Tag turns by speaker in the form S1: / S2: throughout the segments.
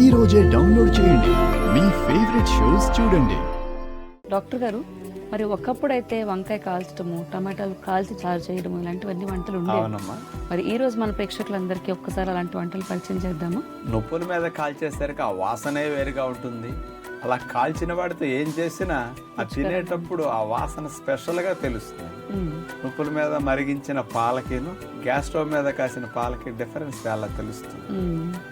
S1: ఈ రోజే డౌన్లోడ్ చేయండి, మీ ఫేవరెట్ షోస్ చూడండి.
S2: డాక్టర్ గారు, మరి ఒకప్పుడైతే వంకాయ కాల్చడము, టమాటాలు కాల్చి చారు చేయడము ఇలాంటివన్నీ వంటలు ఉండేవి. మరి ఈ రోజు మన ప్రేక్షకులందరికీ ఒక్కసారి అలాంటి వంటలు పరిచయం చేద్దామా?
S3: నొప్పుల మీద కాల్చేసరికి ఆ వాసనే వేరుగా ఉంటుంది. అలా కాల్చిన వాడితో ఏం చేసినా ఆ తినేటప్పుడు ఆ వాసన స్పెషల్గా తెలుస్తుంది. నొప్పుల మీద మరిగించిన పాలకిను గ్యాస్ స్టవ్ మీద కాసిన పాలకి డిఫరెన్స్ చాలా తెలుస్తుంది.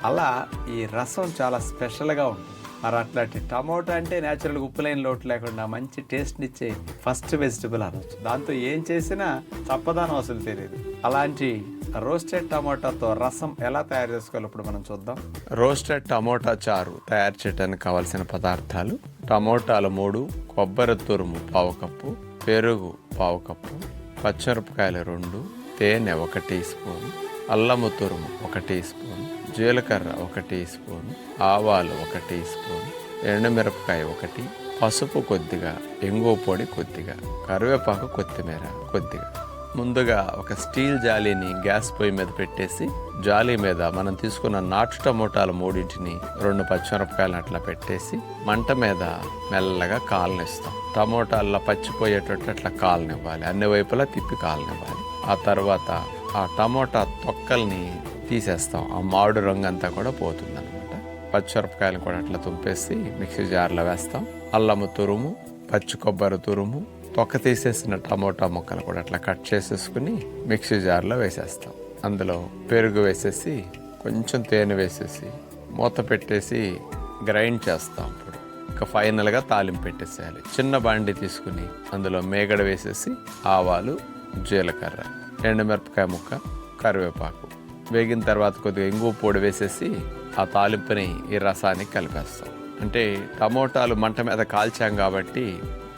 S3: అలా ఈ రసం చాలా స్పెషల్గా ఉంటుంది. మరి అట్లాంటి టమోటా అంటే న్యాచురల్గా ఉప్పు లేని లోటు లేకుండా మంచి టేస్ట్నిచ్చే ఫస్ట్ వెజిటబుల్ అనొచ్చు. దాంతో ఏం చేసినా చప్పదానం అసలు తెలియదు. అలాంటి రోస్టెడ్ టమోటాతో రసం ఎలా తయారు చేసుకోవాలి ఇప్పుడు మనం చూద్దాం. రోస్టెడ్ టమోటా చారు తయారు చేయడానికి కావాల్సిన పదార్థాలు: టమోటాలు 3, కొబ్బరి తురుము 1/2 కప్పు, పెరుగు 1/2 కప్పు, పచ్చిమిరపకాయలు 2, తేనె 1 టీ స్పూన్, అల్లము తురుము 1 టీ స్పూన్, జీలకర్ర 1 టీ స్పూన్, ఆవాలు 1 టీ స్పూన్, ఎండుమిరపకాయ 1, పసుపు కొద్దిగా, ఇంగువ పొడి కొద్దిగా, కరివేపాకు కొత్తిమీర కొద్దిగా. ముందుగా ఒక స్టీల్ జాలీని గ్యాస్ పొయ్యి మీద పెట్టేసి జాలీ మీద మనం తీసుకున్న నాటు టమోటాలు 3ని 2 పచ్చిమిరపకాయలు అట్లా పెట్టేసి మంట మీద మెల్లగా కాలనిస్తాం. టమోటాల్లో పచ్చిపోయేటట్టు అట్లా కాలనివ్వాలి, అన్ని వైపులా తిప్పి కాలనివ్వాలి. ఆ తర్వాత ఆ టమోటా తొక్కల్ని తీసేస్తాం, ఆ మామిడి రంగు అంతా కూడా పోతుంది అనమాట. పచ్చిమిరపకాయలు కూడా అట్లా తుంపేసి మిక్సీ జార్లో వేస్తాం. అల్లము తురుము, పచ్చి కొబ్బరి తురుము, తొక్క తీసేసిన టమోటా ముక్కలు కూడా అట్లా కట్ చేసేసుకుని మిక్సీ జార్లో వేసేస్తాం. అందులో పెరుగు వేసేసి కొంచెం తేనె వేసేసి మూత పెట్టేసి గ్రైండ్ చేస్తాం. ఇప్పుడు ఇంకా ఫైనల్గా తాలింపు పెట్టేసేయాలి. చిన్న బాండి తీసుకుని అందులో మేగడ వేసేసి ఆవాలు, జీలకర్ర, ఎండుమిరపకాయ ముక్క, కరివేపాకు వేగిన తర్వాత కొద్దిగా ఇంగువ పొడి వేసేసి ఆ తాలింపుని ఈ రసానికి కలిపేస్తాం. అంటే టమోటాలు మంట మీద కాల్చాం కాబట్టి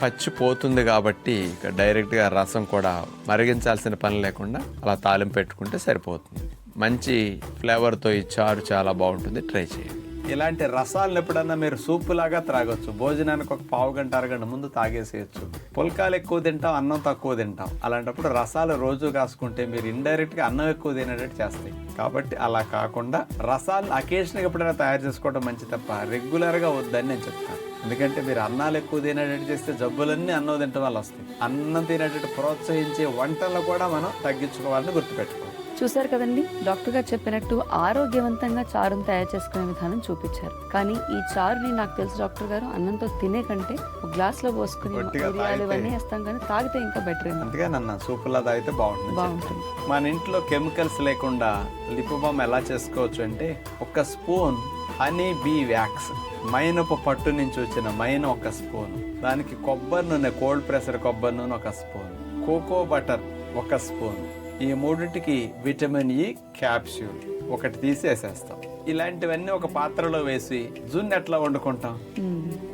S3: పచ్చిపోతుంది కాబట్టి ఇక డైరెక్ట్గా రసం కూడా మరిగించాల్సిన పని లేకుండా అలా తాలింపు పెట్టుకుంటే సరిపోతుంది. మంచి ఫ్లేవర్తో ఈ చారు చాలా బాగుంటుంది, ట్రై చేయండి. ఇలాంటి రసాలను ఎప్పుడన్నా మీరు సూప్ లాగా త్రాగొచ్చు. భోజనానికి ఒక 1/2 గంట 1 గంట ముందు తాగేసేయచ్చు. పుల్కాలు ఎక్కువ తింటాం, అన్నం తక్కువ తింటాం. అలాంటప్పుడు రసాలు రోజు కాసుకుంటే మీరు ఇండైరెక్ట్గా అన్నం ఎక్కువ తినేటట్టు చేస్తాయి. కాబట్టి అలా కాకుండా రసాలను అకేషన్గా ఎప్పుడైనా తయారు చేసుకోవడం మంచి తప్ప రెగ్యులర్గా వద్దని నేను చెప్తాను. ఎందుకంటే మీరు అన్నాలు ఎక్కువ తినేటట్టు చేస్తే జబ్బులన్నీ అన్నం తినడం వల్ల వస్తాయి. అన్నం తినేటట్టు ప్రోత్సహించే వంటలను కూడా మనం తగ్గించుకోవాలని గుర్తుపెట్టుకోవాలి.
S2: చూశారు కదండి, డాక్టర్ గారు చెప్పినట్టు ఆరోగ్యవంతంగా చారును తయారు చేసుకునే విధానం చూపించారు. కానీ ఈ చారుని నాకు తెలుసు డాక్టర్ గారు అన్నంతో తినే కంటే ఒక గ్లాస్ లో పోసుకుని ఇవన్నీ వేస్తాం, కానీ తాగితే ఇంకా బెటర్.
S3: అందుకే నన్ను సూపులా తాగితే బాగుంటుంది. మన ఇంట్లో కెమికల్స్ లేకుండా లిప్ బామ్ ఎలా చేసుకోవచ్చు అంటే 1 స్పూన్ హనీ బీ వ్యాక్స్, మైనపు పట్టు నుంచి వచ్చిన మైన 1 స్పూన్, దానికి కొబ్బరి నూనె, కోల్డ్ ప్రెషర్ కొబ్బరి నూనె 1 స్పూన్, కోకో బటర్ 1 స్పూన్, ఈ 3టికి విటమిన్ ఈ క్యాప్సూల్ 1 తీసేసేస్తాం. ఇలాంటివన్నీ ఒక పాత్రలో వేసి జున్ను ఎట్లా వండుకుంటాం,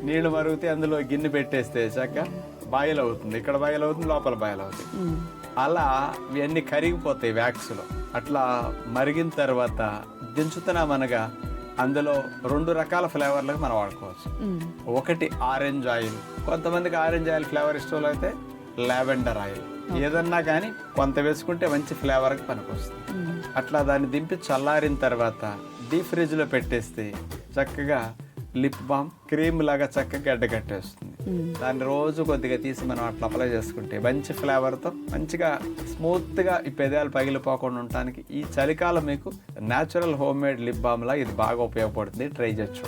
S3: నీళ్లు మరుగుతే అందులో గిన్నె పెట్టేస్తే చక్క బాయిల్ అవుతుంది. ఇక్కడ బాయిల్ అవుతుంది, లోపల బాయిల్ అవుతుంది. అలా ఇవన్నీ కరిగిపోతాయి వ్యాక్స్లో. అట్లా మరిగిన తర్వాత దించుతున్నామనగా అందులో 2 రకాల ఫ్లేవర్లకు మనం వాడుకోవచ్చు. ఒకటి ఆరెంజ్ ఆయిల్, కొంతమందికి ఆరెంజ్ ఆయిల్ ఫ్లేవర్ ఇష్టం అయితే లావెండర్ ఆయిల్, ఏదన్నా కానీ కొంత వేసుకుంటే మంచి ఫ్లేవర్కి పనికొస్తుంది. అట్లా దాన్ని దింపి చల్లారిన తర్వాత డీప్ ఫ్రిడ్జ్లో పెట్టేస్తే చక్కగా లిప్ బామ్ క్రీమ్ లాగా చక్కగా గడ్డగట్టేస్తుంది. దాన్ని రోజు కొద్దిగా తీసి మనం అట్లా అప్లై చేసుకుంటే మంచి ఫ్లేవర్తో మంచిగా స్మూత్గా ఈ పెదాలు పగిలిపోకుండా ఉండటానికి ఈ చలికాలం మీకు natural homemade lip balm లా ఇది బాగా ఉపయోగపడుతుంది. ట్రై చేయొచ్చు.